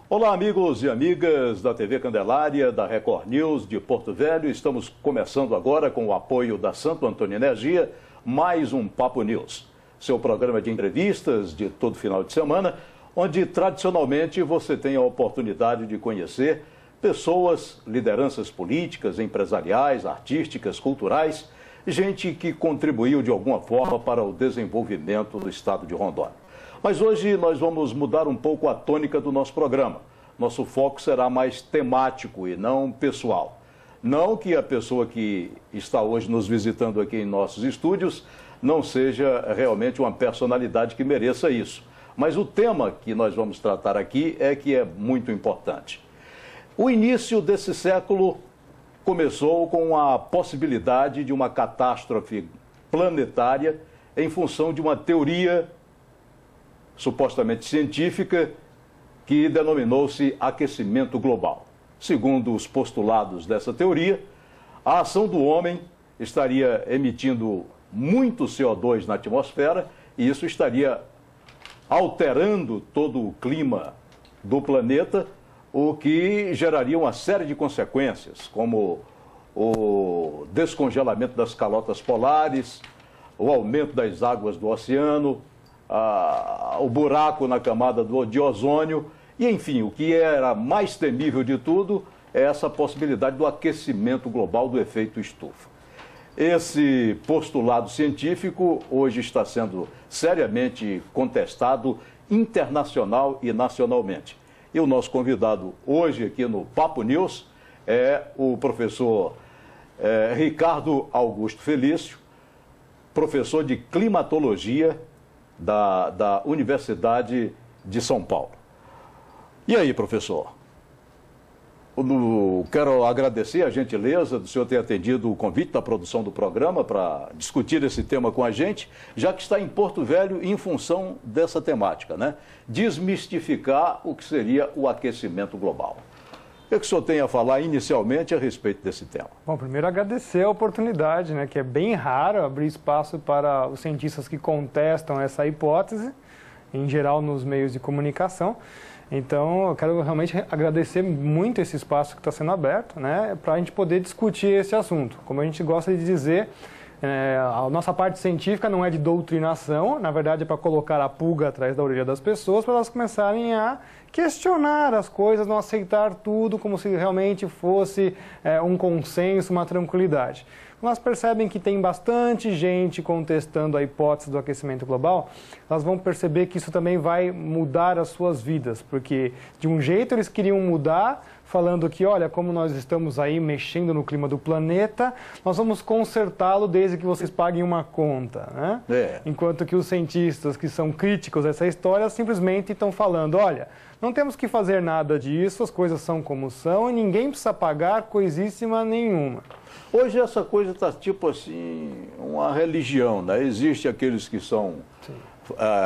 Olá, amigos e amigas da TV Candelária, da Record News de Porto Velho. Estamos começando agora, com o apoio da Santo Antônio Energia, mais um Papo News. Seu programa de entrevistas de todo final de semana, onde tradicionalmente você tem a oportunidade de conhecer pessoas, lideranças políticas, empresariais, artísticas, culturais, gente que contribuiu de alguma forma para o desenvolvimento do estado de Rondônia. Mas hoje nós vamos mudar um pouco a tônica do nosso programa. Nosso foco será mais temático e não pessoal. Não que a pessoa que está hoje nos visitando aqui em nossos estúdios não seja realmente uma personalidade que mereça isso. Mas o tema que nós vamos tratar aqui é que é muito importante. O início desse século começou com a possibilidade de uma catástrofe planetária em função de uma teoria supostamente científica, que denominou-se aquecimento global. Segundo os postulados dessa teoria, a ação do homem estaria emitindo muito CO2 na atmosfera e isso estaria alterando todo o clima do planeta, o que geraria uma série de consequências, como o descongelamento das calotas polares, o aumento das águas do oceano, o buraco na camada de ozônio e, enfim, o que era mais temível de tudo é essa possibilidade do aquecimento global, do efeito estufa. Esse postulado científico hoje está sendo seriamente contestado internacional e nacionalmente. E o nosso convidado hoje aqui no Papo News é o professor Ricardo Augusto Felício, professor de climatologia da Universidade de São Paulo. E aí, professor? Quero agradecer a gentileza do senhor ter atendido o convite da produção do programa para discutir esse tema com a gente, já que está em Porto Velho em função dessa temática, né? Desmistificar o que seria o aquecimento global. O que o senhor tem a falar inicialmente a respeito desse tema? Bom, primeiro agradecer a oportunidade, né, que é bem raro abrir espaço para os cientistas que contestam essa hipótese, em geral nos meios de comunicação. Então, eu quero realmente agradecer muito esse espaço que está sendo aberto, né, para a gente poder discutir esse assunto. Como a gente gosta de dizer, a nossa parte científica não é de doutrinação, na verdade é para colocar a pulga atrás da orelha das pessoas, para elas começarem a questionar as coisas, não aceitar tudo como se realmente fosse um consenso, uma tranquilidade. Elas percebem que tem bastante gente contestando a hipótese do aquecimento global, elas vão perceber que isso também vai mudar as suas vidas, porque de um jeito eles queriam mudar, falando que, olha, como nós estamos aí mexendo no clima do planeta, nós vamos consertá-lo desde que vocês paguem uma conta, né? Enquanto que os cientistas que são críticos a essa história simplesmente estão falando, olha, não temos que fazer nada disso, as coisas são como são e ninguém precisa pagar coisíssima nenhuma. Hoje essa coisa está tipo assim, uma religião, né? Existem aqueles que são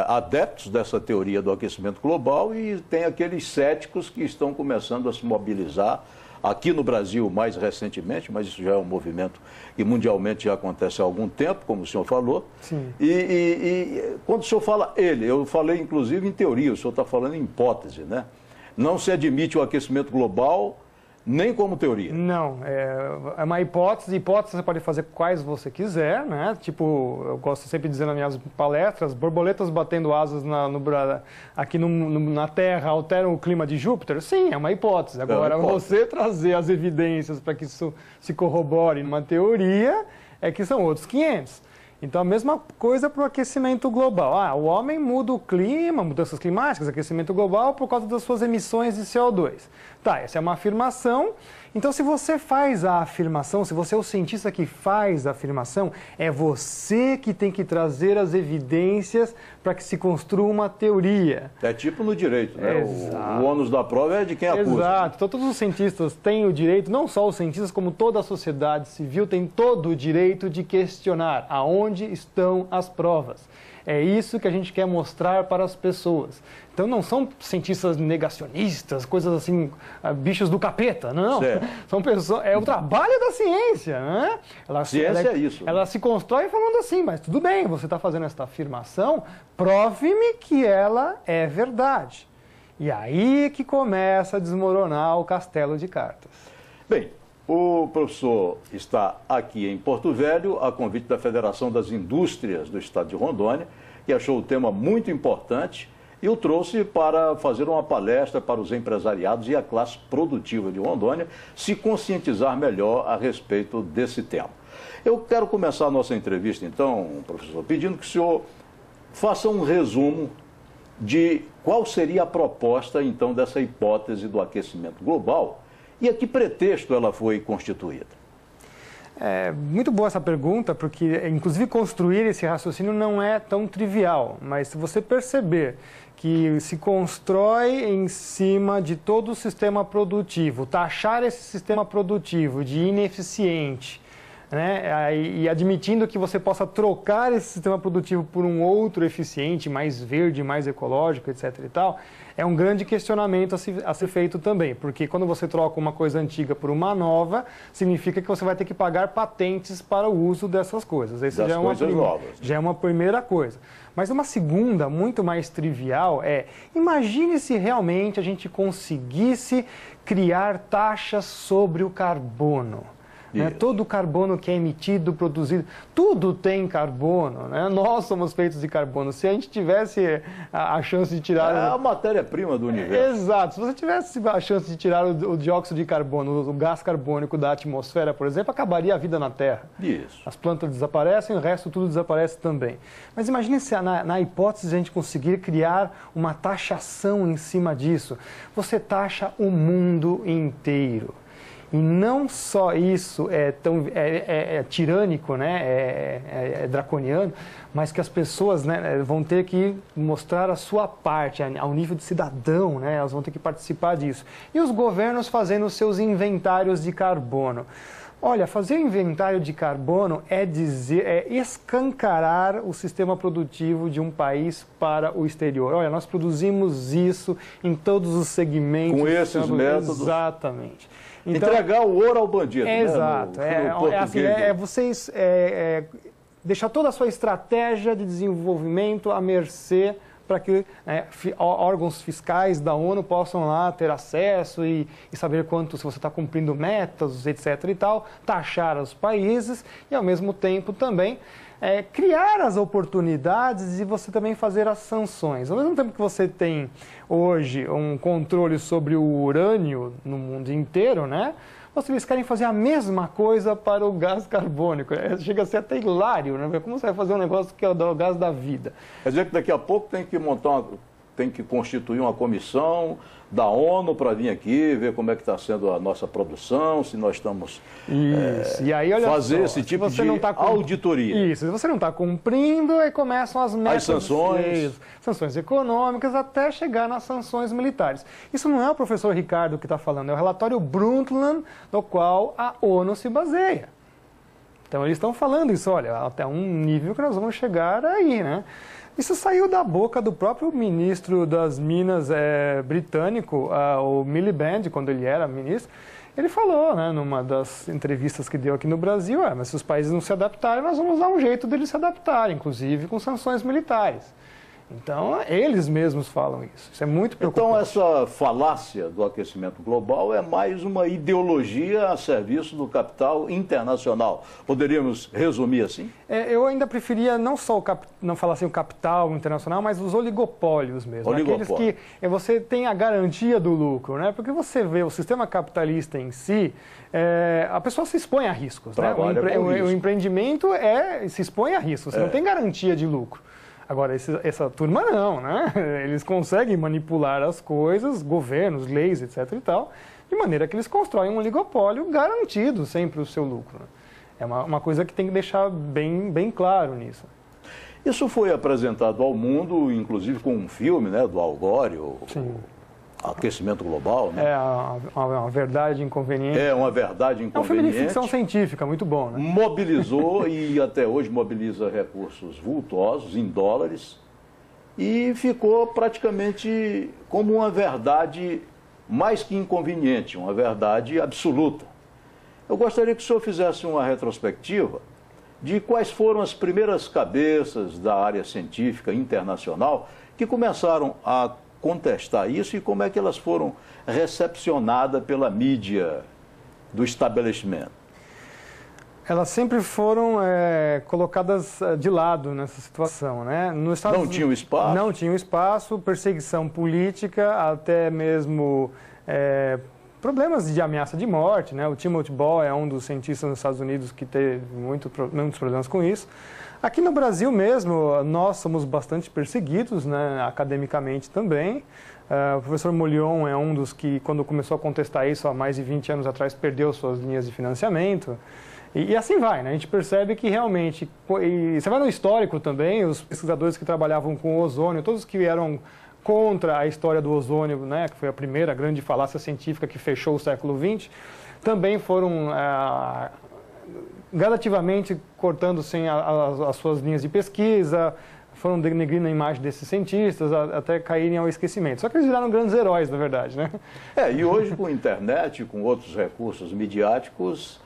adeptos dessa teoria do aquecimento global e tem aqueles céticos que estão começando a se mobilizar aqui no Brasil mais recentemente, mas isso já é um movimento que mundialmente já acontece há algum tempo, como o senhor falou. Sim. E quando o senhor fala eu falei inclusive em teoria, o senhor está falando em hipótese, né? Não se admite o aquecimento global nem como teoria. Não, é uma hipótese. Hipótese você pode fazer quais você quiser, né? Tipo, eu gosto sempre de dizer nas minhas palestras, borboletas batendo asas aqui na Terra alteram o clima de Júpiter? Sim, é uma hipótese. Agora, você trazer as evidências para que isso se corrobore numa teoria é que são outros 500. Então, a mesma coisa para o aquecimento global. O homem muda o clima, mudanças climáticas, aquecimento global, por causa das suas emissões de CO2. Tá, essa é uma afirmação. Então, se você faz a afirmação, se você é o cientista que faz a afirmação, é você que tem que trazer as evidências para que se construa uma teoria. É tipo no direito, né? O ônus da prova é de quem acusa. Exato. Então, todos os cientistas têm o direito, não só os cientistas, como toda a sociedade civil tem todo o direito de questionar aonde estão as provas. É isso que a gente quer mostrar para as pessoas. Então não são cientistas negacionistas, coisas assim, bichos do capeta, não. São pessoas, é o trabalho da ciência, né? Ciência é isso. Ela se constrói falando assim, mas tudo bem, você está fazendo esta afirmação, prove-me que ela é verdade. E aí que começa a desmoronar o castelo de cartas. Bem, o professor está aqui em Porto Velho, a convite da Federação das Indústrias do Estado de Rondônia, que achou o tema muito importante e o trouxe para fazer uma palestra para os empresariados e a classe produtiva de Rondônia se conscientizar melhor a respeito desse tema. Eu quero começar a nossa entrevista, então, professor, pedindo que o senhor faça um resumo de qual seria a proposta, então, dessa hipótese do aquecimento global e a que pretexto ela foi constituída. É muito boa essa pergunta, porque, inclusive, construir esse raciocínio não é tão trivial, mas se você perceber que se constrói em cima de todo o sistema produtivo, taxar esse sistema produtivo de ineficiente, né? E admitindo que você possa trocar esse sistema produtivo por um outro eficiente, mais verde, mais ecológico, etc. e tal, é um grande questionamento a ser feito também, porque quando você troca uma coisa antiga por uma nova, significa que você vai ter que pagar patentes para o uso dessas coisas. Isso já é uma primeira coisa. Mas uma segunda, muito mais trivial, imagine se realmente a gente conseguisse criar taxas sobre o carbono. Né? Todo o carbono que é emitido, produzido, tudo tem carbono, né? Nós somos feitos de carbono. Se a gente tivesse a chance de tirar... É a matéria-prima do universo. Exato. Se você tivesse a chance de tirar o dióxido de carbono, o gás carbônico da atmosfera, por exemplo, acabaria a vida na Terra. Isso. As plantas desaparecem, o resto tudo desaparece também. Mas imagine se na hipótese de a gente conseguir criar uma taxação em cima disso. Você taxa o mundo inteiro. E não só isso é tirânico, né? é draconiano, mas que as pessoas, né, vão ter que mostrar a sua parte, ao nível de cidadão, né? Elas vão ter que participar disso. E os governos fazendo os seus inventários de carbono. Olha, fazer inventário de carbono é escancarar o sistema produtivo de um país para o exterior. Olha, nós produzimos isso em todos os segmentos. Com esses métodos. Exatamente. Então, entregar o ouro ao bandido. Exato. Né? Vocês deixar toda a sua estratégia de desenvolvimento à mercê para que órgãos fiscais da ONU possam lá ter acesso e saber quanto, se você está cumprindo metas, etc. e tal, taxar os países e, ao mesmo tempo, também criar as oportunidades e você também fazer as sanções. Ao mesmo tempo que você tem hoje um controle sobre o urânio no mundo inteiro, né? Eles querem fazer a mesma coisa para o gás carbônico. Chega a ser até hilário, né? Como você vai fazer um negócio que é o gás da vida? Quer dizer que daqui a pouco tem que constituir uma comissão da ONU para vir aqui, ver como é que está sendo a nossa produção, se nós estamos e aí, olha fazer só, esse tipo de auditoria. Isso, se você não está cumprindo, aí começam as metas, as sanções econômicas, até chegar nas sanções militares. Isso não é o professor Ricardo que está falando, é o relatório Brundtland, no qual a ONU se baseia. Então eles estão falando isso, olha, até um nível que nós vamos chegar aí, né? Isso saiu da boca do próprio ministro das Minas britânico, o Miliband, quando ele era ministro. Ele falou, né, numa das entrevistas que deu aqui no Brasil, mas se os países não se adaptarem, nós vamos dar um jeito deles se adaptarem, inclusive com sanções militares. Então, eles mesmos falam isso. Isso é muito preocupante. Então, essa falácia do aquecimento global é mais uma ideologia a serviço do capital internacional. Poderíamos resumir assim? Eu ainda preferia não só não falar assim o capital internacional, mas os oligopólios mesmo. Aqueles que você tem a garantia do lucro, né? Porque você vê o sistema capitalista em si, a pessoa se expõe a riscos. Né? O empreendimento se expõe a riscos, você não tem garantia de lucro. Agora, essa turma não, né? Eles conseguem manipular as coisas, governos, leis, etc. e tal, de maneira que eles constroem um oligopólio garantido sempre o seu lucro. Né? É uma coisa que tem que deixar bem claro nisso. Isso foi apresentado ao mundo, inclusive com um filme, né, do Al Gore, Sim. Aquecimento Global, né? Uma verdade inconveniente. É uma verdade inconveniente. É um filme de ficção científica, muito bom, né? Mobilizou e até hoje mobiliza recursos vultosos em dólares e ficou praticamente como uma verdade mais que inconveniente, uma verdade absoluta. Eu gostaria que o senhor fizesse uma retrospectiva de quais foram as primeiras cabeças da área científica internacional que começaram a contestar isso e como é que elas foram recepcionadas pela mídia do estabelecimento? Elas sempre foram colocadas de lado nessa situação, né? Não tinham espaço? Não tinham espaço, perseguição política, até mesmo problemas de ameaça de morte, né? O Timothy Ball é um dos cientistas nos Estados Unidos que teve muitos problemas com isso. Aqui no Brasil mesmo, nós somos bastante perseguidos, né? Academicamente também. O professor Molion é um dos que, quando começou a contestar isso há mais de 20 anos atrás, perdeu suas linhas de financiamento. E assim vai, né? A gente percebe que realmente, e você vai no histórico também, os pesquisadores que trabalhavam com o ozônio, todos que eram contra a história do ozônio, né, que foi a primeira grande falácia científica que fechou o século XX, também foram gradativamente cortando as suas linhas de pesquisa, foram denegrindo a imagem desses cientistas até caírem ao esquecimento. Só que eles viraram grandes heróis, na verdade, né? E hoje com a internet, com outros recursos midiáticos,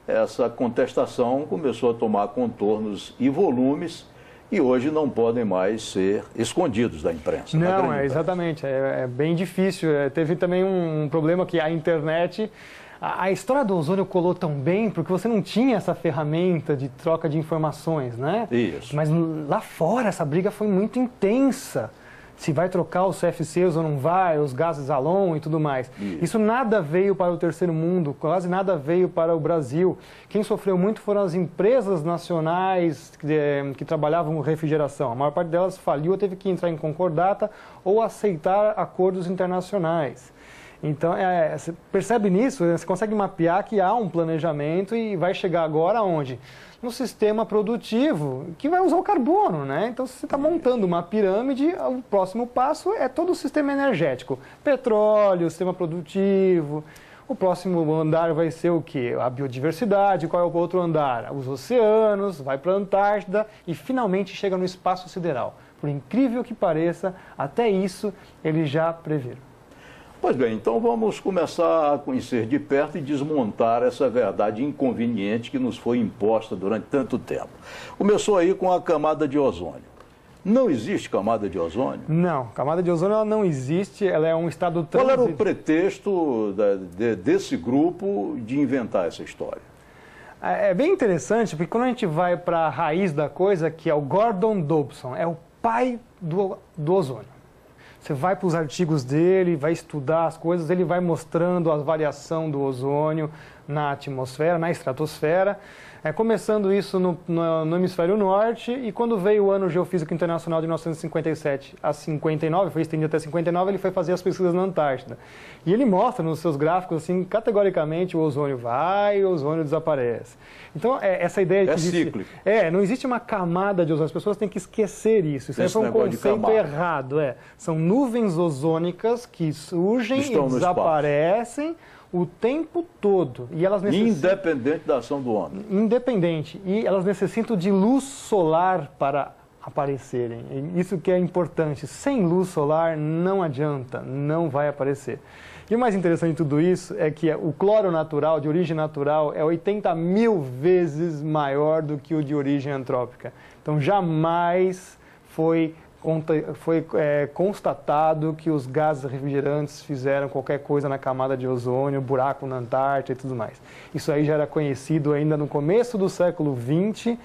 essa contestação começou a tomar contornos e volumes e hoje não podem mais ser escondidos da imprensa. Não, exatamente. É bem difícil. Teve também um problema que a internet... A história do ozônio colou tão bem porque você não tinha essa ferramenta de troca de informações, né? Isso. Mas lá fora essa briga foi muito intensa. Se vai trocar os CFCs ou não vai, os gases halon e tudo mais. Isso nada veio para o terceiro mundo, quase nada veio para o Brasil. Quem sofreu muito foram as empresas nacionais que trabalhavam com refrigeração. A maior parte delas faliu, teve que entrar em concordata ou aceitar acordos internacionais. Então, você percebe nisso, você consegue mapear que há um planejamento e vai chegar agora aonde? No sistema produtivo, que vai usar o carbono, né? Então, se você está montando uma pirâmide, o próximo passo é todo o sistema energético. Petróleo, sistema produtivo. O próximo andar vai ser o quê? A biodiversidade. Qual é o outro andar? Os oceanos, vai para a Antártida e finalmente chega no espaço sideral. Por incrível que pareça, até isso eles já previram. Pois bem, então vamos começar a conhecer de perto e desmontar essa verdade inconveniente que nos foi imposta durante tanto tempo. Começou aí com a camada de ozônio. Não existe camada de ozônio? Não, camada de ozônio ela não existe, ela é um estado transitivo. Qual era o pretexto desse grupo de inventar essa história? É bem interessante, porque quando a gente vai para a raiz da coisa, que é o Gordon Dobson, é o pai do ozônio. Você vai para os artigos dele, vai estudar as coisas, ele vai mostrando a variação do ozônio na atmosfera, na estratosfera. Começando isso no hemisfério norte, e quando veio o Ano Geofísico Internacional de 1957 a 59, foi estendido até 59, ele foi fazer as pesquisas na Antártida. E ele mostra nos seus gráficos, assim, categoricamente, o ozônio vai e o ozônio desaparece. Então, essa ideia de que cíclico. Não existe uma camada de ozônio, as pessoas têm que esquecer isso. Isso aí foi um conceito errado. São nuvens ozônicas que surgem e desaparecem o tempo todo. E elas independente da ação do homem. Independente. E elas necessitam de luz solar para aparecerem. Isso que é importante. Sem luz solar não adianta, não vai aparecer. E o mais interessante de tudo isso é que o cloro natural, de origem natural, é 80 mil vezes maior do que o de origem antrópica. Então jamais foi constatado que os gases refrigerantes fizeram qualquer coisa na camada de ozônio, buraco na Antártida e tudo mais. Isso aí já era conhecido ainda no começo do século XX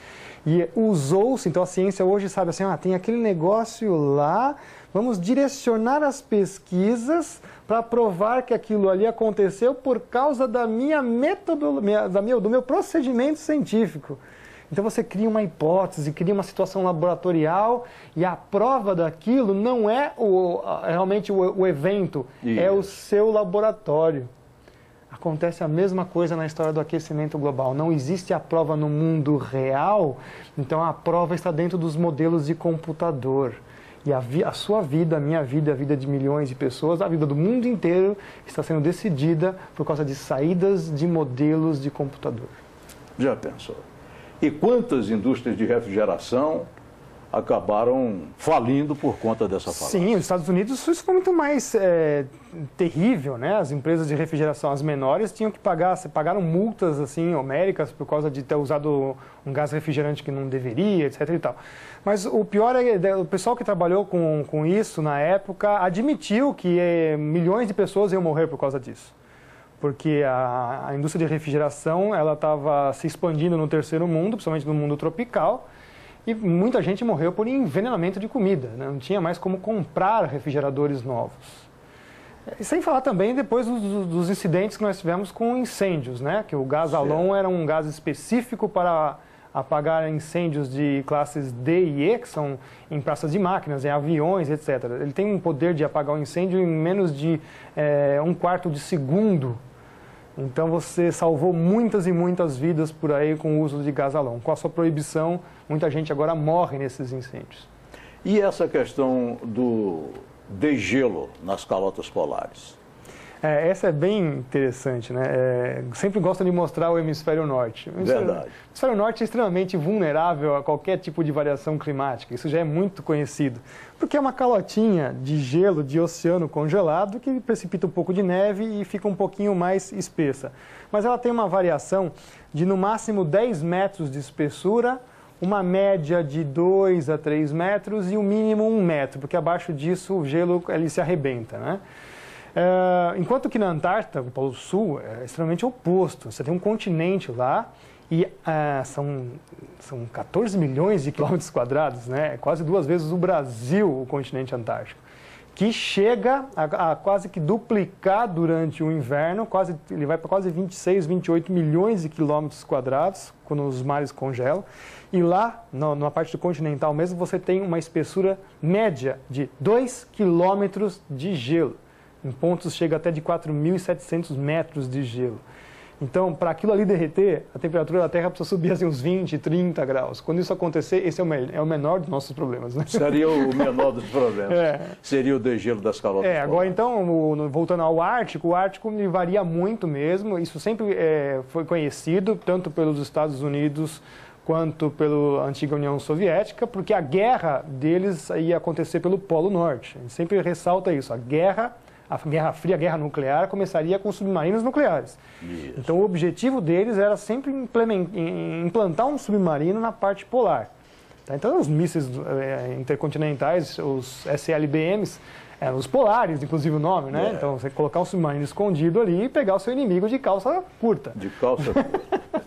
e usou-se, então a ciência hoje sabe assim, tem aquele negócio lá, vamos direcionar as pesquisas para provar que aquilo ali aconteceu por causa da minha metodologia, do meu procedimento científico. Então você cria uma hipótese, cria uma situação laboratorial e a prova daquilo não é realmente o evento, é o seu laboratório. Acontece a mesma coisa na história do aquecimento global. Não existe a prova no mundo real, então a prova está dentro dos modelos de computador. E a sua vida, a minha vida, a vida de milhões de pessoas, a vida do mundo inteiro está sendo decidida por causa de saídas de modelos de computador. Já pensou? E quantas indústrias de refrigeração acabaram falindo por conta dessa falácia. Sim, os Estados Unidos isso foi muito mais terrível, né? As empresas de refrigeração, as menores, tinham que pagaram multas assim homéricas por causa de ter usado um gás refrigerante que não deveria, etc. e tal. Mas o pior é o pessoal que trabalhou com isso na época admitiu que milhões de pessoas iam morrer por causa disso. Porque a indústria de refrigeração ela estava se expandindo no terceiro mundo, principalmente no mundo tropical, e muita gente morreu por envenenamento de comida, né? Não tinha mais como comprar refrigeradores novos. E sem falar também depois dos incidentes que nós tivemos com incêndios, né? Que o gás halon era um gás específico para apagar incêndios de classes D e E, que são em praças de máquinas, em aviões, etc. Ele tem um poder de apagar um incêndio em menos de 1/4 de segundo. Então você salvou muitas e muitas vidas por aí com o uso de gás halon. Com a sua proibição, muita gente agora morre nesses incêndios. E essa questão do degelo nas calotas polares? Essa é bem interessante, né? Sempre gostam de mostrar o hemisfério norte. Verdade. O hemisfério norte é extremamente vulnerável a qualquer tipo de variação climática. Isso já é muito conhecido. Porque é uma calotinha de gelo de oceano congelado que precipita um pouco de neve e fica um pouquinho mais espessa. Mas ela tem uma variação de no máximo 10 metros de espessura, uma média de 2 a 3 metros e o mínimo 1 metro, porque abaixo disso o gelo ele se arrebenta, né? Enquanto que na Antártida, o Polo Sul, é extremamente oposto. Você tem um continente lá e são 14 milhões de quilômetros quadrados, né? É quase 2 vezes o Brasil, o continente antártico, que chega a quase que duplicar durante o inverno, ele vai para quase 26, 28 milhões de quilômetros quadrados, quando os mares congelam. E lá, na parte do continental mesmo, você tem uma espessura média de 2 quilômetros de gelo. Em pontos chega até de 4.700 metros de gelo. Então, para aquilo ali derreter, a temperatura da Terra precisa subir assim, uns 20, 30 graus. Quando isso acontecer, esse é o menor dos nossos problemas, né? Seria o menor dos problemas. Seria o degelo das calotas polares. Agora, então, voltando ao Ártico, o Ártico varia muito mesmo. Isso sempre foi conhecido, tanto pelos Estados Unidos quanto pela antiga União Soviética, porque a guerra deles ia acontecer pelo Polo Norte. A gente sempre ressalta isso, a Guerra Fria, a guerra nuclear, começaria com submarinos nucleares. Isso. Então, o objetivo deles era sempre implantar um submarino na parte polar. Tá? Então, os mísseis intercontinentais, os SLBMs, eram os polares, inclusive o nome, né? Então, você colocar um submarino escondido ali e pegar o seu inimigo de calça curta. De calça curta.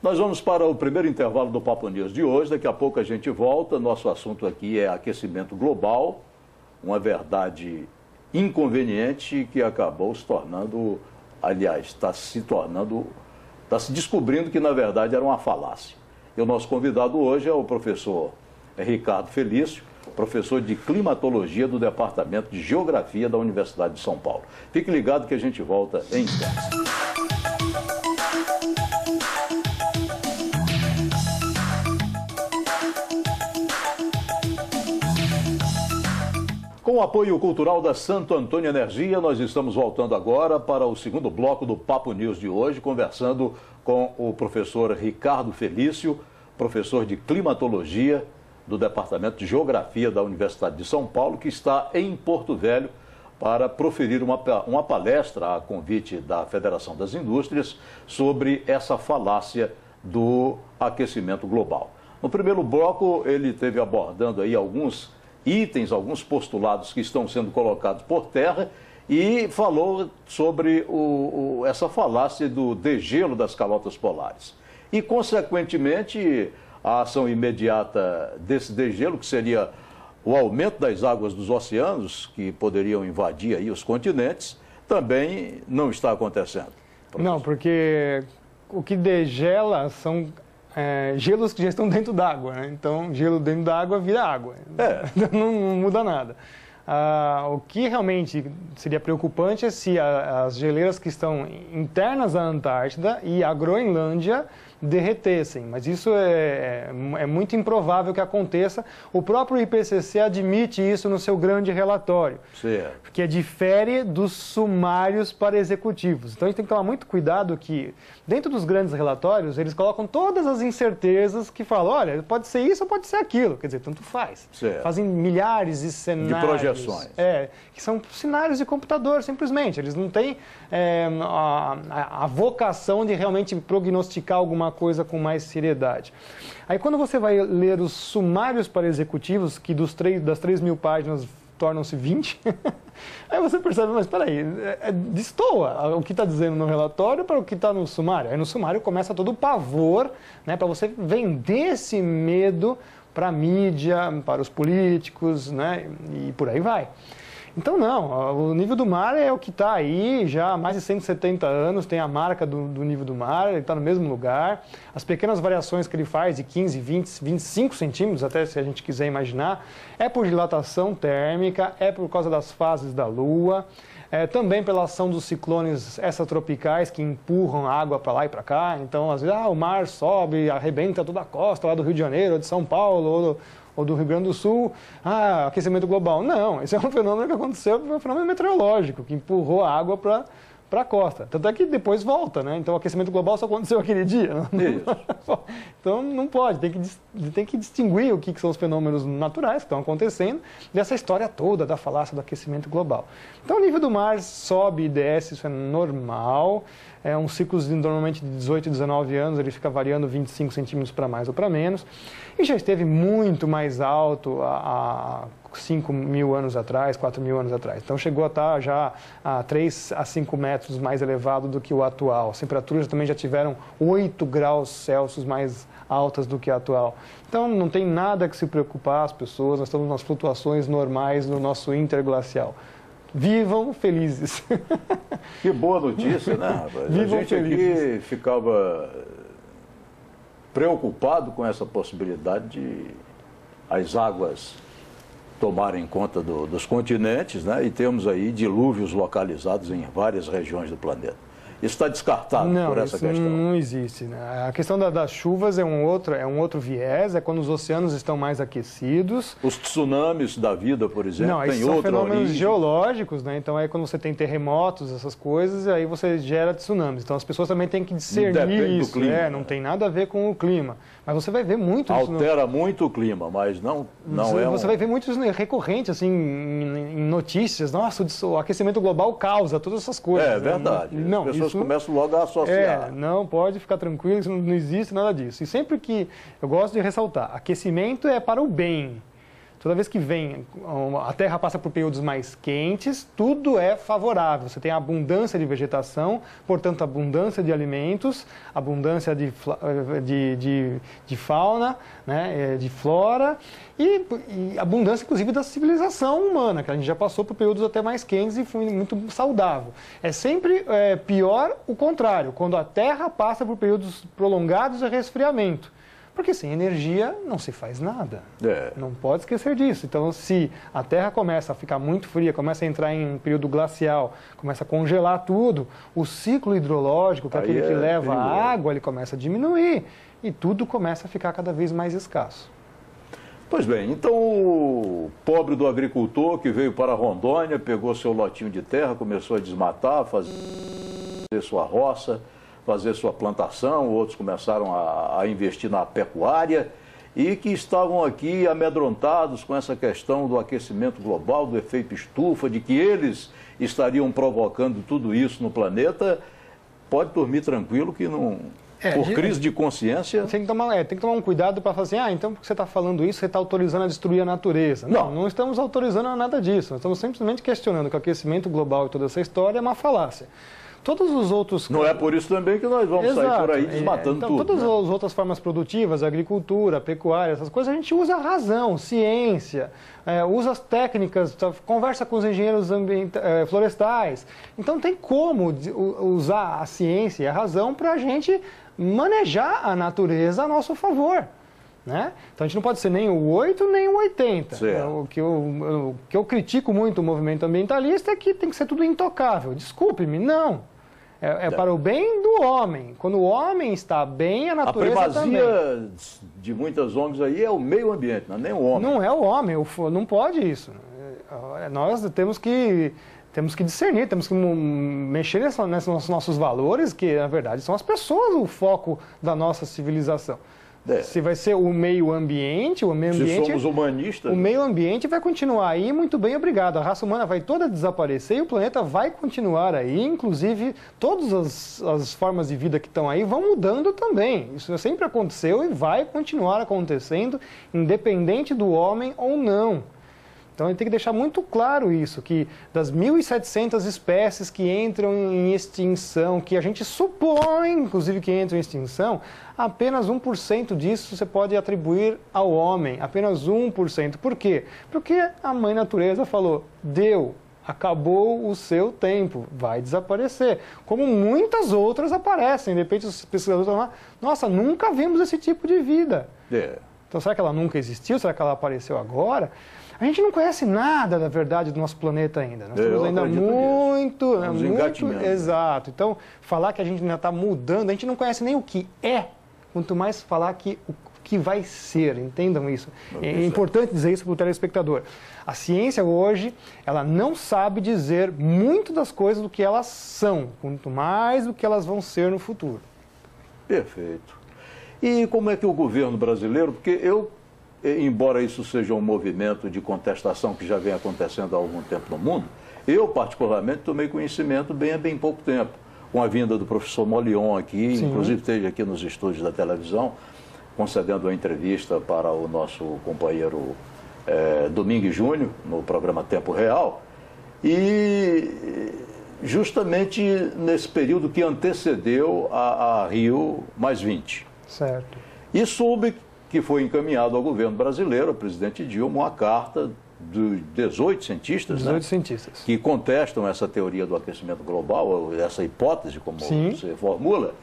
Nós vamos para o primeiro intervalo do Papo News de hoje. Daqui a pouco a gente volta. Nosso assunto aqui é aquecimento global, uma verdade inconveniente que acabou se tornando, aliás, está se descobrindo que na verdade era uma falácia. E o nosso convidado hoje é o professor Ricardo Felício, professor de climatologia do Departamento de Geografia da Universidade de São Paulo. Fique ligado que a gente volta em instantes. Com o apoio cultural da Santo Antônio Energia, nós estamos voltando agora para o segundo bloco do Papo News de hoje, conversando com o professor Ricardo Felício, professor de climatologia do Departamento de Geografia da Universidade de São Paulo, que está em Porto Velho para proferir uma palestra a convite da Federação das Indústrias sobre essa falácia do aquecimento global. No primeiro bloco, ele esteve abordando aí alguns itens, alguns postulados que estão sendo colocados por terra e falou sobre essa falácia do degelo das calotas polares. E, consequentemente, a ação imediata desse degelo, que seria o aumento das águas dos oceanos, que poderiam invadir aí os continentes, também não está acontecendo. Professor. Não, porque o que degela são gelos que já estão dentro d'água, né? Então, gelo dentro d'água vira água. Não muda nada. O que realmente seria preocupante é se as geleiras que estão internas à Antártida e à Groenlândia derretessem, mas isso é muito improvável que aconteça. O próprio IPCC admite isso no seu grande relatório, certo, que difere dos sumários para executivos. Então a gente tem que tomar muito cuidado que, dentro dos grandes relatórios, eles colocam todas as incertezas que falam, olha, pode ser isso ou pode ser aquilo, quer dizer, tanto faz. certo. Fazem milhares de cenários. De projeções. Que são cenários de computador, simplesmente. Eles não têm a vocação de realmente prognosticar alguma coisa com mais seriedade. Aí quando você vai ler os sumários para executivos, que das 3.000 páginas tornam-se 20, aí você percebe, mas peraí, destoa o que está dizendo no relatório para o que está no sumário. Aí no sumário começa todo o pavor, né, para você vender esse medo para a mídia, para os políticos, né, e por aí vai. Então não, o nível do mar é o que está aí já há mais de 170 anos, tem a marca do nível do mar, ele está no mesmo lugar. As pequenas variações que ele faz de 15, 20, 25 centímetros, até se a gente quiser imaginar, é por dilatação térmica, é por causa das fases da Lua, também pela ação dos ciclones extratropicais que empurram a água para lá e para cá. Então, às vezes, o mar sobe, arrebenta toda a costa lá do Rio de Janeiro, ou de São Paulo, ou do Rio Grande do Sul, aquecimento global. Não, esse é um fenômeno que aconteceu, foi um fenômeno meteorológico, que empurrou a água para a costa. Tanto é que depois volta, né? Então o aquecimento global só aconteceu aquele dia. Então não pode, tem que distinguir o que são os fenômenos naturais que estão acontecendo dessa história toda da falácia do aquecimento global. Então o nível do mar sobe e desce, isso é normal. É um ciclo normalmente de 18, 19 anos, ele fica variando 25 centímetros para mais ou para menos. E já esteve muito mais alto há 5.000 anos atrás, 4.000 anos atrás. Então chegou a estar já a 3 a 5 metros mais elevado do que o atual. As temperaturas também já tiveram 8 graus Celsius mais altas do que a atual. Então não tem nada que se preocupar as pessoas, nós estamos nas flutuações normais do nosso interglacial. Vivam felizes. Que boa notícia, né, rapaz? Vivam a gente felizes. aqui ficava preocupado com essa possibilidade de as águas tomarem conta dos continentes, né? E temos aí dilúvios localizados em várias regiões do planeta. Isso está descartado por essa questão. Não existe, né? A questão das chuvas é um outro viés, é quando os oceanos estão mais aquecidos. Os tsunamis da vida, por exemplo, não, tem são outra fenômenos origem. geológicos, né? Então é quando você tem terremotos, essas coisas, e aí você gera tsunamis. Então as pessoas também têm que discernir Depende isso. do clima, Não tem nada a ver com o clima. Mas você vai ver muito isso. Altera muito o clima, mas não Você vai ver muito isso recorrente, assim, em notícias. Nossa, o aquecimento global causa todas essas coisas. É verdade. Não, as pessoas isso começam logo a associar. Não pode ficar tranquilo, isso não existe nada disso. E sempre que eu gosto de ressaltar, aquecimento é para o bem. Toda vez que a Terra passa por períodos mais quentes, tudo é favorável. Você tem abundância de vegetação, portanto, abundância de alimentos, abundância de fauna, né, de flora e abundância, inclusive, da civilização humana, que a gente já passou por períodos até mais quentes e foi muito saudável. É sempre pior o contrário, quando a Terra passa por períodos prolongados de resfriamento. Porque sem energia não se faz nada. Não pode esquecer disso. Então, se a Terra começa a ficar muito fria, começa a entrar em um período glacial, começa a congelar tudo, o ciclo hidrológico, que é aquele que leva a água, ele começa a diminuir e tudo começa a ficar cada vez mais escasso. Pois bem, então o pobre do agricultor que veio para Rondônia, pegou seu lotinho de terra, começou a desmatar, fazer sua roça, fazer sua plantação, outros começaram a investir na pecuária e que estavam aqui amedrontados com essa questão do aquecimento global, do efeito estufa, de que eles estariam provocando tudo isso no planeta, pode dormir tranquilo que não... Por crise de consciência... Tem que tomar um cuidado para falar assim, então porque você está falando isso, você está autorizando a destruir a natureza. Não estamos autorizando nada disso, nós estamos simplesmente questionando que o aquecimento global e toda essa história é uma falácia. Todos os outros... Não é por isso também que nós vamos sair por aí desmatando então, tudo. Todas as outras formas produtivas, a agricultura, a pecuária, essas coisas, a gente usa a razão, ciência, usa as técnicas, conversa com os engenheiros florestais. Então tem como usar a ciência e a razão para a gente manejar a natureza a nosso favor. Né? Então a gente não pode ser nem o 8 nem o 80. O que eu critico muito o movimento ambientalista é que tem que ser tudo intocável. Desculpe-me, não. É para o bem do homem. Quando o homem está bem, a natureza também. A primazia de muitas ONGs aí é o meio ambiente, não é nem o homem. Não é o homem, não pode isso. Nós temos que discernir, temos que mexer nesses nossos valores, que na verdade são as pessoas o foco da nossa civilização. Se vai ser o meio ambiente, se somos humanistas, o meio ambiente vai continuar aí, muito bem, obrigado. A raça humana vai toda desaparecer e o planeta vai continuar aí, inclusive todas as formas de vida que estão aí vão mudando também. Isso sempre aconteceu e vai continuar acontecendo, independente do homem ou não. Então, a gente tem que deixar muito claro isso, que das 1.700 espécies que entram em extinção, que a gente supõe, inclusive, que entram em extinção, apenas 1% disso você pode atribuir ao homem, apenas 1%. Por quê? Porque a mãe natureza falou, acabou o seu tempo, vai desaparecer. Como muitas outras aparecem, de repente os pesquisadores vão lá, nossa, nunca vimos esse tipo de vida. Então, será que ela nunca existiu? Será que ela apareceu agora? A gente não conhece nada da verdade do nosso planeta ainda. Nós temos ainda muito... Exato. Então, falar que a gente ainda está mudando, a gente não conhece nem o que é, quanto mais falar o que vai ser. Entendam isso. É importante dizer isso para o telespectador. A ciência hoje, ela não sabe dizer muito das coisas do que elas são, quanto mais do que elas vão ser no futuro. Perfeito. E como é que o governo brasileiro, porque embora isso seja um movimento de contestação que já vem acontecendo há algum tempo no mundo, eu particularmente tomei conhecimento há bem pouco tempo, com a vinda do professor Molion aqui, Sim. Inclusive esteve aqui nos estúdios da televisão, concedendo uma entrevista para o nosso companheiro Domingues Júnior, no programa Tempo Real, e justamente nesse período que antecedeu a Rio+20. Certo. E soube que foi encaminhado ao governo brasileiro, ao presidente Dilma, uma carta de 18 cientistas, cientistas, que contestam essa teoria do aquecimento global, essa hipótese, como Sim. você formula.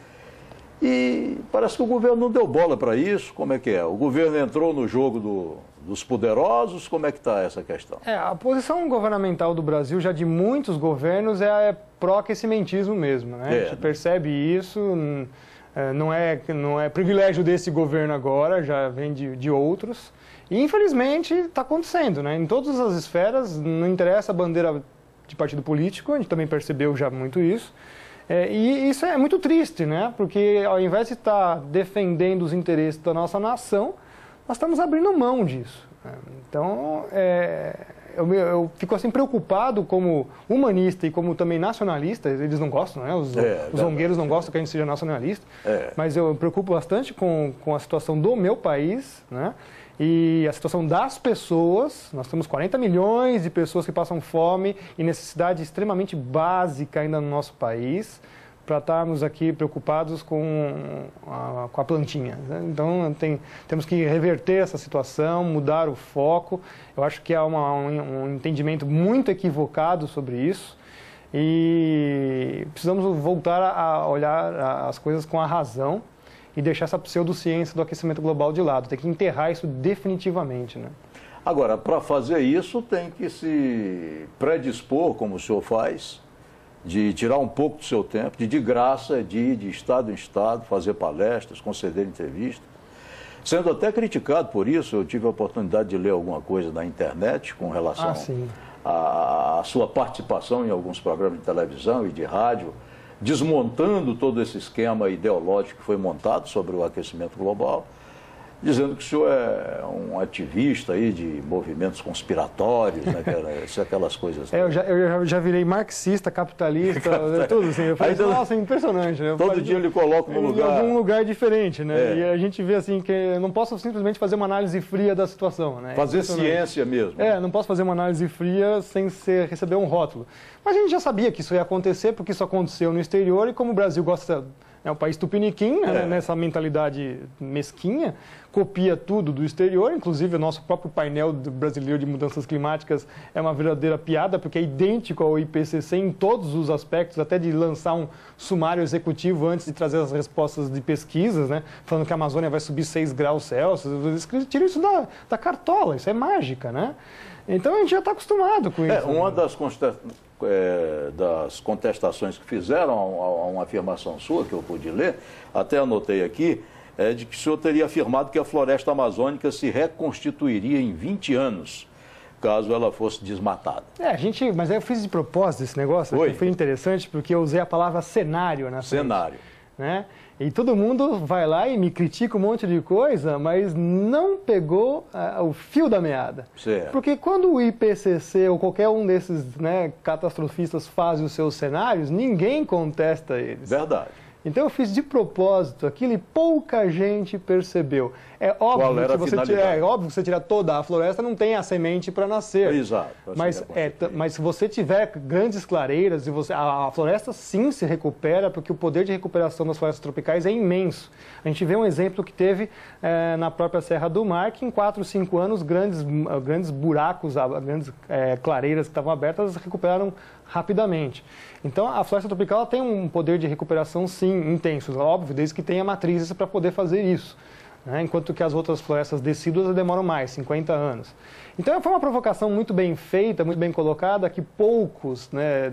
E parece que o governo não deu bola para isso. Como é que é? O governo entrou no jogo dos poderosos? Como é que está essa questão? A posição governamental do Brasil, já de muitos governos, é pró-aquecimentismo mesmo. Né? A gente percebe isso... Não é privilégio desse governo agora, já vem de outros. E, infelizmente, está acontecendo, né? Em todas as esferas, não interessa a bandeira de partido político, a gente também percebeu já muito isso. E isso é muito triste, né? Porque, ao invés de estar defendendo os interesses da nossa nação, nós estamos abrindo mão disso. Então, eu fico assim preocupado como humanista e como também nacionalista. Eles não gostam, né? Os zongueiros não gostam que a gente seja nacionalista. Mas eu me preocupo bastante com a situação do meu país, né? E a situação das pessoas. Nós temos 40 milhões de pessoas que passam fome e necessidade extremamente básica ainda no nosso país, para estarmos aqui preocupados com a plantinha. Então, temos que reverter essa situação, mudar o foco. Eu acho que há um entendimento muito equivocado sobre isso e precisamos voltar a olhar as coisas com a razão e deixar essa pseudociência do aquecimento global de lado. Tem que enterrar isso definitivamente, né? Agora, para fazer isso, tem que se predispor, como o senhor faz, de tirar um pouco do seu tempo, de graça, de ir de estado em estado, fazer palestras, conceder entrevistas. Sendo até criticado por isso, eu tive a oportunidade de ler alguma coisa na internet com relação à sua participação em alguns programas de televisão e de rádio, desmontando todo esse esquema ideológico que foi montado sobre o aquecimento global, dizendo que o senhor é um ativista aí de movimentos conspiratórios, né, aquelas coisas. Eu já virei marxista, capitalista, tudo assim. Eu falei, nossa, é impressionante. Né? Todo dia ele coloca em algum lugar diferente, né? E a gente vê assim que eu não posso simplesmente fazer uma análise fria da situação, né? Fazer ciência mesmo. Não posso fazer uma análise fria sem receber um rótulo. Mas a gente já sabia que isso ia acontecer, porque isso aconteceu no exterior e como o Brasil gosta... É um país tupiniquim, né, nessa mentalidade mesquinha, copia tudo do exterior, inclusive o nosso próprio painel brasileiro de mudanças climáticas é uma verdadeira piada, porque é idêntico ao IPCC em todos os aspectos, até de lançar um sumário executivo antes de trazer as respostas de pesquisas, né, falando que a Amazônia vai subir 6 graus Celsius, eles tiram isso da cartola, isso é mágica, né? Então a gente já está acostumado com isso. Uma das das contestações que fizeram a uma afirmação sua, que eu pude ler, até anotei aqui, de que o senhor teria afirmado que a floresta amazônica se reconstituiria em 20 anos, caso ela fosse desmatada. Mas aí eu fiz de propósito esse negócio, foi interessante, porque eu usei a palavra cenário na frente. Cenário. Né? E todo mundo vai lá e me critica um monte de coisa, mas não pegou o fio da meada. Certo. Porque quando o IPCC ou qualquer um desses, né, catastrofistas faz os seus cenários, ninguém contesta eles. Verdade. Então eu fiz de propósito aquilo e pouca gente percebeu. É óbvio que você tirar toda a floresta, não tem a semente para nascer. Exato. Mas se você tiver grandes clareiras, a floresta sim se recupera, porque o poder de recuperação das florestas tropicais é imenso. A gente vê um exemplo que teve na própria Serra do Mar, que em 4 ou 5 anos, grandes buracos, grandes clareiras que estavam abertas, recuperaram rapidamente. Então, a floresta tropical ela tem um poder de recuperação, sim, intenso, óbvio, desde que tenha matrizes para poder fazer isso. Né? Enquanto que as outras florestas decíduas demoram mais, 50 anos. Então, foi uma provocação muito bem feita, muito bem colocada, que poucos, né,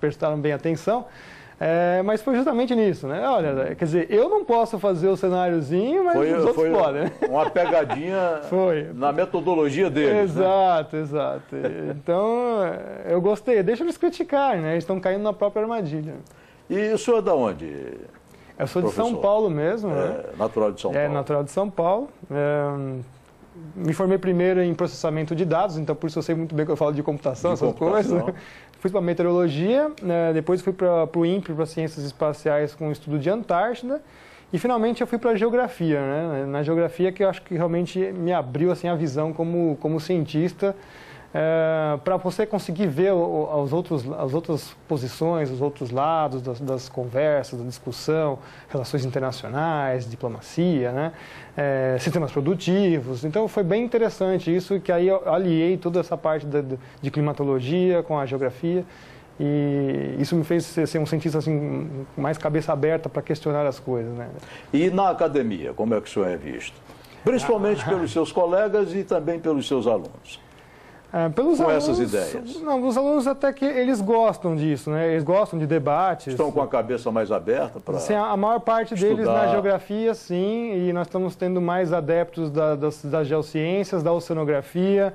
prestaram bem atenção. Mas foi justamente nisso, né? Olha, quer dizer, eu não posso fazer o cenáriozinho, mas os outros podem. Né? Uma pegadinha na metodologia deles. Exato, né? Exato. Então, eu gostei. Deixa eles criticar, né? Eles estão caindo na própria armadilha. E o senhor é de onde? Eu sou de São Paulo mesmo. Né? Natural de São Paulo. Natural de São Paulo. Me formei primeiro em processamento de dados, então por isso eu sei muito bem que eu falo de computação, essas coisas. Fui para meteorologia, depois fui para o INPE, para Ciências Espaciais, com o estudo de Antártida, e finalmente eu fui para a geografia, né? Na geografia que eu acho que realmente me abriu assim, a visão como cientista, para você conseguir ver as outras posições, os outros lados das conversas, da discussão, relações internacionais, diplomacia, né? Sistemas produtivos. Então foi bem interessante isso, que aí eu aliei toda essa parte de climatologia com a geografia, e isso me fez ser um cientista assim, mais cabeça aberta para questionar as coisas. Né? E na academia, como é que o senhor é visto? Principalmente pelos seus colegas e também pelos seus alunos. Pelos com alunos, essas ideias? Não, os alunos até que eles gostam disso, né? Eles gostam de debates. Estão com a cabeça mais aberta para a maior parte deles na geografia, sim, e nós estamos tendo mais adeptos das geociências, da oceanografia,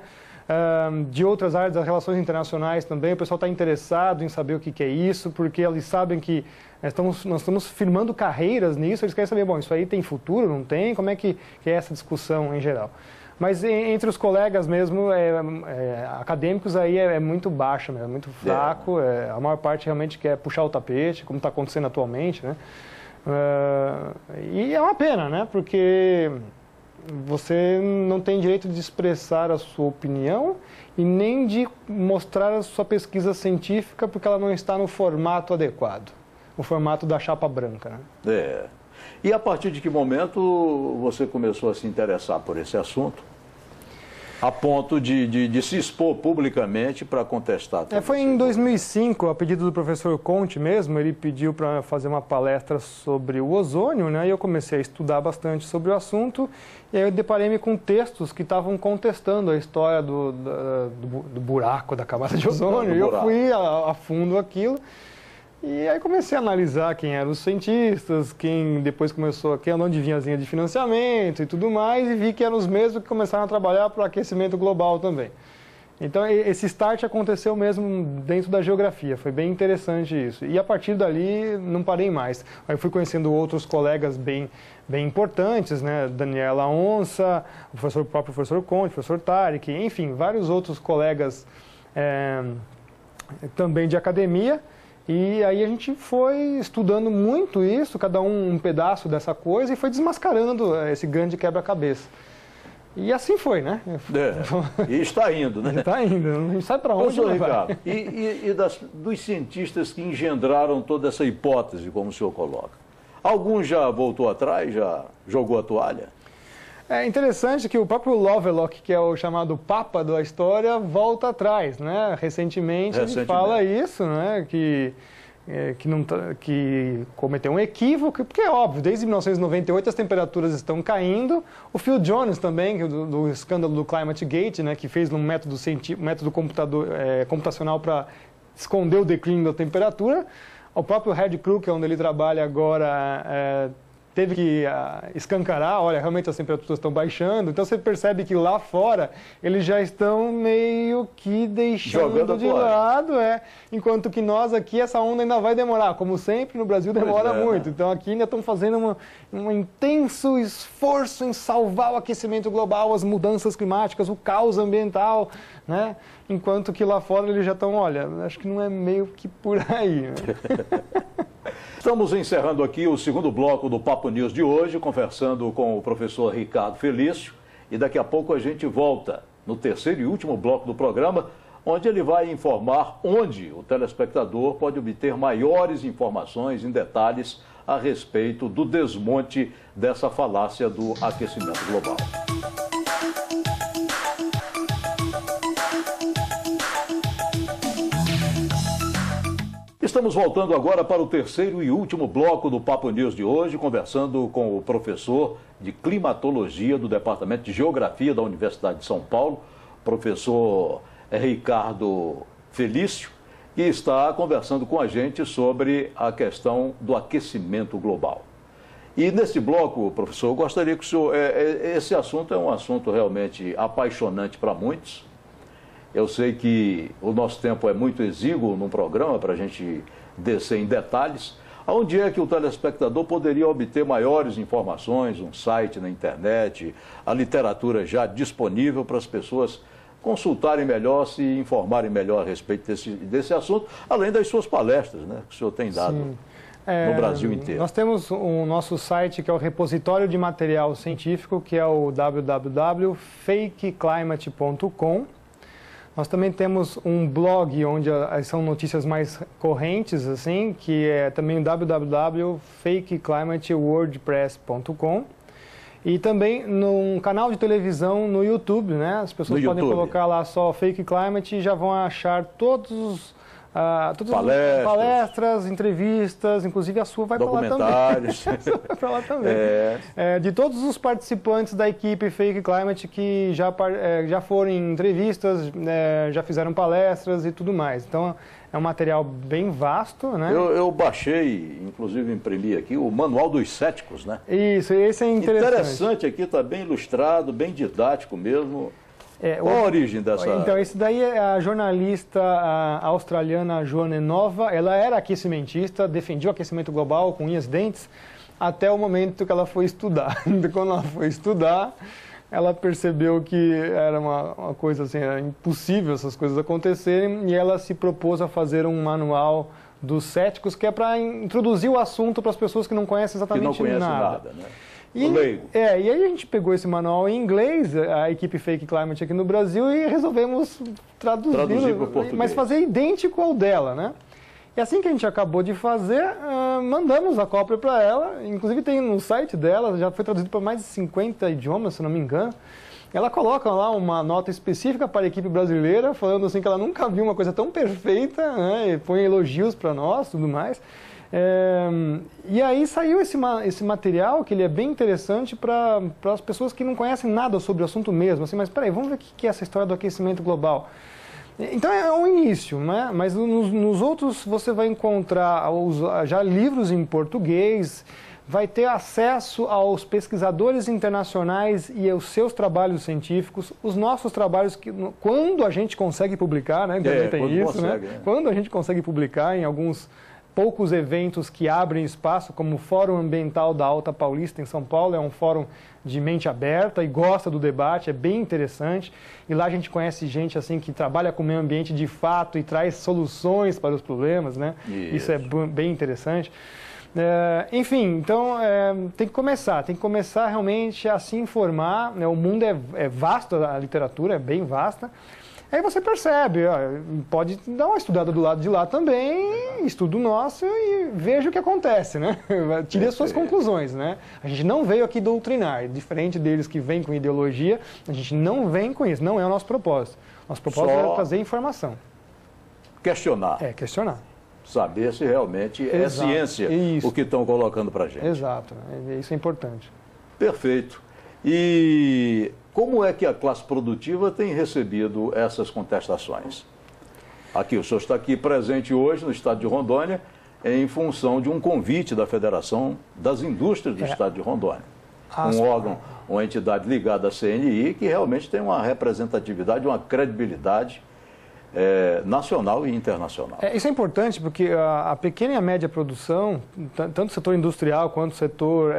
de outras áreas das relações internacionais também. O pessoal está interessado em saber o que é isso, porque eles sabem que nós estamos firmando carreiras nisso, eles querem saber, bom, isso aí tem futuro, não tem? Como é que é essa discussão em geral? Mas entre os colegas mesmo, acadêmicos, aí é muito baixo, é muito fraco. A maior parte realmente quer puxar o tapete, como está acontecendo atualmente. Né? E é uma pena, né? Porque você não tem direito de expressar a sua opinião e nem de mostrar a sua pesquisa científica, porque ela não está no formato adequado, o formato da chapa branca. Né? E a partir de que momento você começou a se interessar por esse assunto, a ponto de se expor publicamente para contestar? Foi em 2005, a pedido do professor Conte mesmo, ele pediu para fazer uma palestra sobre o ozônio, né? E eu comecei a estudar bastante sobre o assunto, e aí eu deparei-me com textos que estavam contestando a história do buraco da camada de ozônio, e eu fui a fundo aquilo. E aí comecei a analisar quem eram os cientistas, quem depois começou, onde vinha as linhas de financiamento e tudo mais, e vi que eram os mesmos que começaram a trabalhar para o aquecimento global também. Então esse start aconteceu mesmo dentro da geografia, foi bem interessante isso. E a partir dali não parei mais. Aí fui conhecendo outros colegas bem importantes, né? Daniela Onça, o próprio professor Conte, o professor Tarek, enfim, vários outros colegas também de academia. E aí a gente foi estudando muito isso, cada um pedaço dessa coisa, e foi desmascarando esse grande quebra-cabeça. E assim foi, né? E está indo, né? Está indo, não sabe para onde vai. Ricardo, e dos cientistas que engendraram toda essa hipótese, como o senhor coloca? Algum já voltou atrás, já jogou a toalha? É interessante que o próprio Lovelock, que é o chamado Papa da história, volta atrás, né? Recentemente ele fala isso, né? Que cometeu um equívoco, porque é óbvio, desde 1998 as temperaturas estão caindo. O Phil Jones também, do escândalo do Climate Gate, né? Que fez um método computacional para esconder o declínio da temperatura. O próprio Red Crew, que é onde ele trabalha agora, teve que escancarar, olha, realmente as temperaturas estão baixando. Então você percebe que lá fora eles já estão meio que deixando de lado, enquanto que nós aqui, essa onda ainda vai demorar. Como sempre, no Brasil demora muito. Então aqui ainda estão fazendo um intenso esforço em salvar o aquecimento global, as mudanças climáticas, o caos ambiental, né? Enquanto que lá fora eles já estão, olha, acho que não é meio que por aí, né? Estamos encerrando aqui o segundo bloco do Papo News de hoje, conversando com o professor Ricardo Felício, e daqui a pouco a gente volta no terceiro e último bloco do programa, onde ele vai informar onde o telespectador pode obter maiores informações em detalhes a respeito do desmonte dessa falácia do aquecimento global. Estamos voltando agora para o terceiro e último bloco do Papo News de hoje, conversando com o professor de climatologia do Departamento de Geografia da Universidade de São Paulo, professor Ricardo Felício, que está conversando com a gente sobre a questão do aquecimento global. E nesse bloco, professor, eu gostaria que o senhor... esse assunto é um assunto realmente apaixonante para muitos. Eu sei que o nosso tempo é muito exíguo num programa para a gente descer em detalhes. Onde é que o telespectador poderia obter maiores informações, um site na internet, a literatura já disponível para as pessoas consultarem melhor, se informarem melhor a respeito desse assunto, além das suas palestras, né, que o senhor tem dado no Brasil inteiro? Nós temos o nosso site, que é o repositório de material científico, que é o www.fakeclimate.com. Nós também temos um blog onde são notícias mais correntes, assim, que é também www.fakeclimatewordpress.com. E também num canal de televisão no YouTube, né? As pessoas podem colocar lá só Fake Climate e já vão achar todas as palestras, entrevistas, inclusive a sua vai para lá também. Documentários. Vai para lá também. De todos os participantes da equipe Fake Climate que já foram em entrevistas, já fizeram palestras e tudo mais. Então, é um material bem vasto, né? Eu baixei, inclusive imprimi aqui, o Manual dos Céticos, né? Isso, esse é interessante. Interessante aqui, está bem ilustrado, bem didático mesmo. Qual a origem dessa... Então, esse daí é a jornalista australiana Joanne Nova. Ela era aquecimentista, defendia o aquecimento global com unhas e dentes, até o momento que ela foi estudar. Quando ela foi estudar, ela percebeu que era uma coisa assim, era impossível essas coisas acontecerem, e ela se propôs a fazer um manual dos céticos, que é para introduzir o assunto para as pessoas que não conhecem exatamente nada. Né? E aí a gente pegou esse manual em inglês, a equipe Fake Climate aqui no Brasil, e resolvemos traduzir para o português, mas fazer idêntico ao dela, né? E assim que a gente acabou de fazer, mandamos a cópia para ela, inclusive tem no site dela, já foi traduzido para mais de 50 idiomas, se não me engano. Ela coloca lá uma nota específica para a equipe brasileira, falando assim que ela nunca viu uma coisa tão perfeita, né? E põe elogios para nós, tudo mais. E aí saiu esse material, que ele é bem interessante para as pessoas que não conhecem nada sobre o assunto mesmo. Assim, mas peraí, vamos ver o que é essa história do aquecimento global. Então é um início, né? Mas nos outros você vai encontrar já livros em português, vai ter acesso aos pesquisadores internacionais e aos seus trabalhos científicos, os nossos trabalhos, quando a gente consegue publicar, né? Também tem isso, consegue, né? Quando a gente consegue publicar em alguns poucos eventos que abrem espaço, como o Fórum Ambiental da Alta Paulista, em São Paulo, é um fórum de mente aberta e gosta do debate, é bem interessante. E lá a gente conhece gente assim que trabalha com o meio ambiente de fato e traz soluções para os problemas, né? Isso é bem interessante. Enfim, então tem que começar realmente a se informar, né? O mundo é vasto, a literatura é bem vasta. Aí você percebe, pode dar uma estudada do lado de lá também, estudo nosso e veja o que acontece, né? Tire as suas conclusões, né? A gente não veio aqui doutrinar, diferente deles que vêm com ideologia, a gente não vem com isso, não é o nosso propósito. Nosso propósito é trazer informação. Questionar. Questionar. Saber se realmente é ciência o que estão colocando para a gente. Exato, isso é importante. Perfeito. E como é que a classe produtiva tem recebido essas contestações? Aqui, o senhor está aqui presente hoje no estado de Rondônia em função de um convite da Federação das Indústrias do estado de Rondônia. Um órgão, uma entidade ligada à CNI que realmente tem uma representatividade, uma credibilidade nacional e internacional. Isso é importante porque a pequena e a média produção, tanto o setor industrial quanto o setor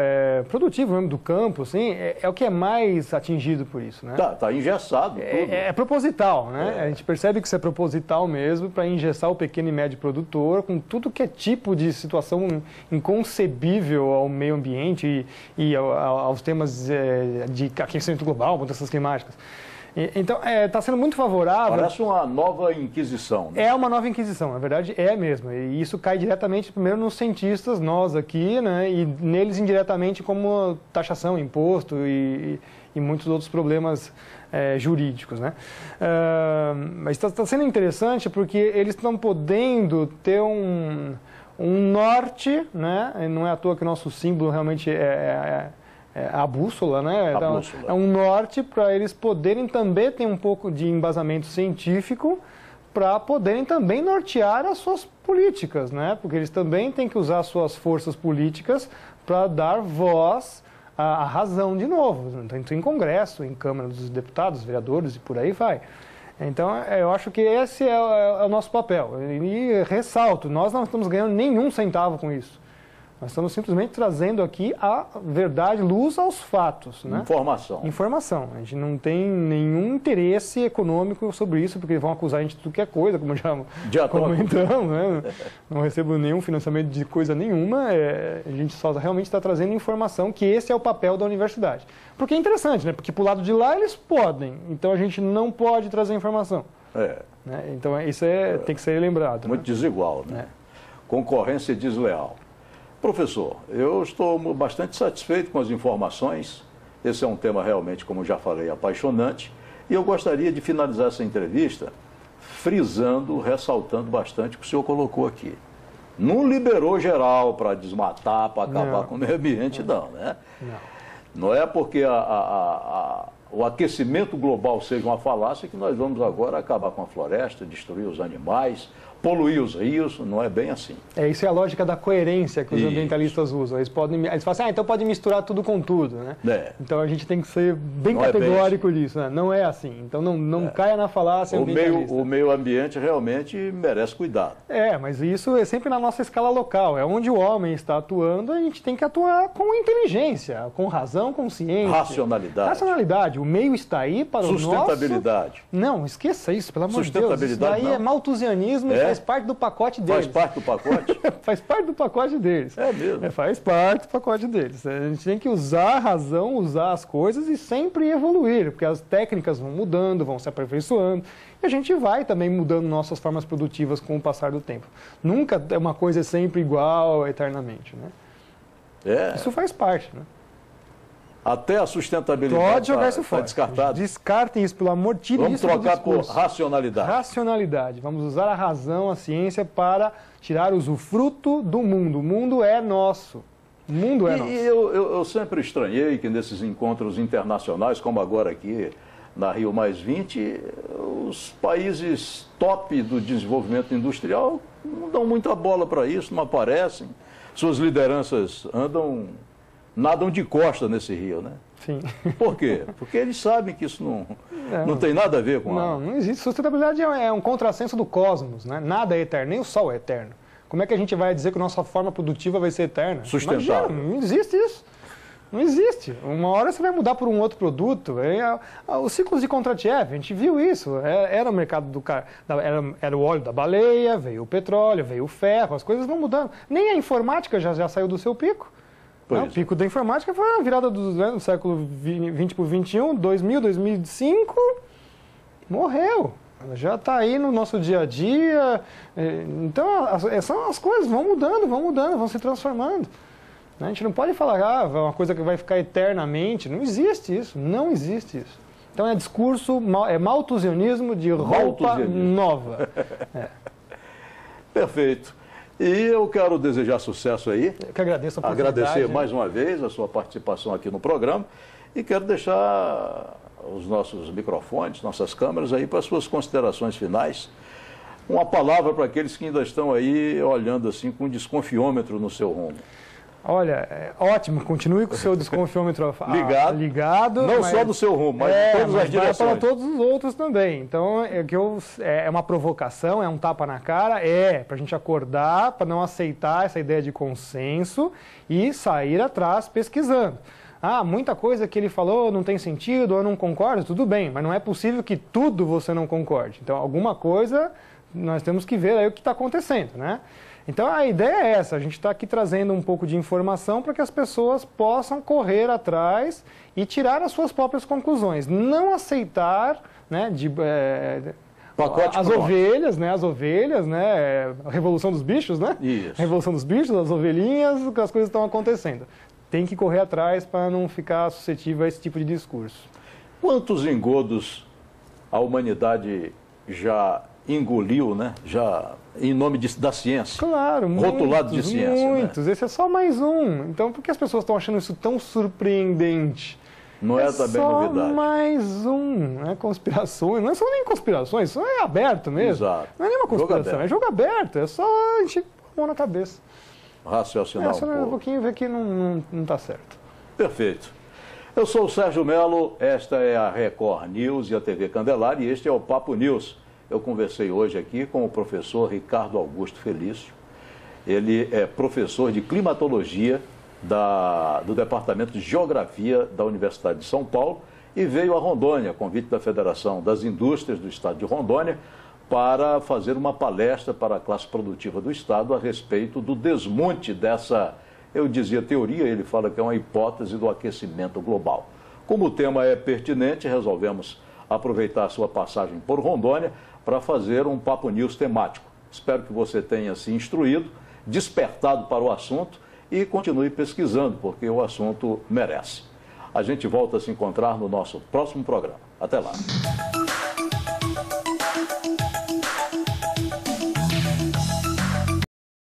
produtivo mesmo do campo, assim, é o que é mais atingido por isso, né? Tá engessado tudo. É proposital, né? A gente percebe que isso é proposital mesmo para engessar o pequeno e médio produtor com tudo que é tipo de situação inconcebível ao meio ambiente e aos temas de aquecimento global, mudanças climáticas. Então, está sendo muito favorável. Parece uma nova inquisição, né? É uma nova inquisição, na verdade é mesmo. E isso cai diretamente, primeiro, nos cientistas, nós aqui, né? E neles indiretamente como taxação, imposto e muitos outros problemas jurídicos, né? Mas está sendo interessante porque eles estão podendo ter um norte, né? Não é à toa que o nosso símbolo realmente a bússola, né? Então, é um norte para eles poderem também ter um pouco de embasamento científico para poderem também nortear as suas políticas, né? Porque eles também têm que usar as suas forças políticas para dar voz à razão de novo, tanto em Congresso, em Câmara dos Deputados, vereadores e por aí vai. Então, eu acho que esse é o nosso papel. E ressalto, nós não estamos ganhando nenhum centavo com isso. Nós estamos simplesmente trazendo aqui a verdade, luz aos fatos, né? Informação. A gente não tem nenhum interesse econômico sobre isso, porque vão acusar a gente de tudo que é coisa, como já comentamos, né? Não recebo nenhum financiamento de coisa nenhuma. A gente só realmente está trazendo informação, que esse é o papel da universidade. Porque é interessante, né? Porque para o lado de lá eles podem, então a gente não pode trazer informação. Né? Então isso tem que ser lembrado. Muito desigual, né? Concorrência desleal. Professor, eu estou bastante satisfeito com as informações. Esse é um tema realmente, como já falei, apaixonante. E eu gostaria de finalizar essa entrevista frisando, ressaltando bastante o que o senhor colocou aqui. Não liberou geral para desmatar, para acabar com o meio ambiente, não, né? Não é porque o aquecimento global seja uma falácia que nós vamos agora acabar com a floresta, destruir os animais, poluir os rios, não é bem assim. Isso é a lógica da coerência que os ambientalistas usam. Eles falam assim, então pode misturar tudo com tudo, né? Então a gente tem que ser bem categórico nisso, né? Não é assim. Então não caia na falácia ambientalista. O meio ambiente realmente merece cuidado. Mas isso é sempre na nossa escala local. É onde o homem está atuando, a gente tem que atuar com inteligência, com razão, com ciência. Racionalidade. O meio está aí para o nosso... Sustentabilidade. Não, esqueça isso, pelo amor de Deus. Isso daí é malthusianismo. Faz parte do pacote deles. Faz parte do pacote? Faz parte do pacote deles. É mesmo? Faz parte do pacote deles. A gente tem que usar a razão, usar as coisas e sempre evoluir, porque as técnicas vão mudando, vão se aperfeiçoando, e a gente vai também mudando nossas formas produtivas com o passar do tempo. Nunca é uma coisa sempre igual eternamente, né? Isso faz parte, né? Até a sustentabilidade pode jogar isso fora. Descartado. Descartem isso, pelo amor, tirem isso do discurso. Vamos trocar por racionalidade. Racionalidade. Vamos usar a razão, a ciência para tirar o usufruto do mundo. O mundo é nosso. O mundo é nosso. E eu sempre estranhei que nesses encontros internacionais, como agora aqui na Rio+20, os países top do desenvolvimento industrial não dão muita bola para isso, não aparecem. Suas lideranças nadam de costa nesse rio, né? Sim. Por quê? Porque eles sabem que isso não tem nada a ver com Não existe. Sustentabilidade é um contrassenso do cosmos, né? Nada é eterno, nem o Sol é eterno. Como é que a gente vai dizer que nossa forma produtiva vai ser eterna? Sustentável. Imagina, não existe isso. Não existe. Uma hora você vai mudar por um outro produto. Os ciclos de Kondratiev, a gente viu isso. Era o mercado era o óleo da baleia, veio o petróleo, veio o ferro, as coisas vão mudando. Nem a informática já saiu do seu pico. O pico da informática foi a virada do século 20 para o 21, 2000, 2005, morreu. Ela já está aí no nosso dia a dia. Então, as coisas vão mudando, vão se transformando. A gente não pode falar, é uma coisa que vai ficar eternamente. Não existe isso, não existe isso. Então, é discurso, é malthusianismo de roupa nova. Perfeito. E eu quero desejar sucesso aí. Eu que agradeço a oportunidade. Agradecer mais uma vez a sua participação aqui no programa e quero deixar os nossos microfones, nossas câmeras aí para as suas considerações finais. Uma palavra para aqueles que ainda estão aí olhando assim com desconfiômetro no seu rumo. Olha, ótimo, continue com o seu desconfiômetro ligado. Não só do seu rumo, mas de todas as direções. Para todos os outros também. Então, é uma provocação, é um tapa na cara, para a gente acordar, para não aceitar essa ideia de consenso e sair atrás pesquisando. Muita coisa que ele falou não tem sentido, eu não concordo, tudo bem, mas não é possível que tudo você não concorde. Então, alguma coisa nós temos que ver aí o que está acontecendo, né? Então, a ideia é essa, a gente está aqui trazendo um pouco de informação para que as pessoas possam correr atrás e tirar as suas próprias conclusões. Não aceitar, né, as ovelhas, né, a revolução dos bichos, né? Isso. A revolução dos bichos, as ovelhinhas, as coisas estão acontecendo. Tem que correr atrás para não ficar suscetível a esse tipo de discurso. Quantos engodos a humanidade já engoliu, né? Já em nome da ciência? Claro, rotulado de ciência. Muitos. Né? Esse é só mais um. Então, por que as pessoas estão achando isso tão surpreendente? Não é também novidade. Só mais um. Não é conspirações. Não são nem conspirações, isso é aberto mesmo. Exato. Não é nenhuma conspiração, é jogo aberto. É só a gente pôr a mão na cabeça. Raciocinar um pouquinho e ver que não está certo. Perfeito. Eu sou o Sérgio Melo, esta é a Record News e a TV Candelária e este é o Papo News. Eu conversei hoje aqui com o professor Ricardo Augusto Felício. Ele é professor de climatologia do Departamento de Geografia da Universidade de São Paulo e veio a Rondônia, a convite da Federação das Indústrias do Estado de Rondônia, para fazer uma palestra para a classe produtiva do Estado a respeito do desmonte dessa, eu dizia teoria, ele fala que é uma hipótese do aquecimento global. Como o tema é pertinente, resolvemos aproveitar a sua passagem por Rondônia para fazer um Papo News temático. Espero que você tenha se instruído, despertado para o assunto e continue pesquisando, porque o assunto merece. A gente volta a se encontrar no nosso próximo programa. Até lá.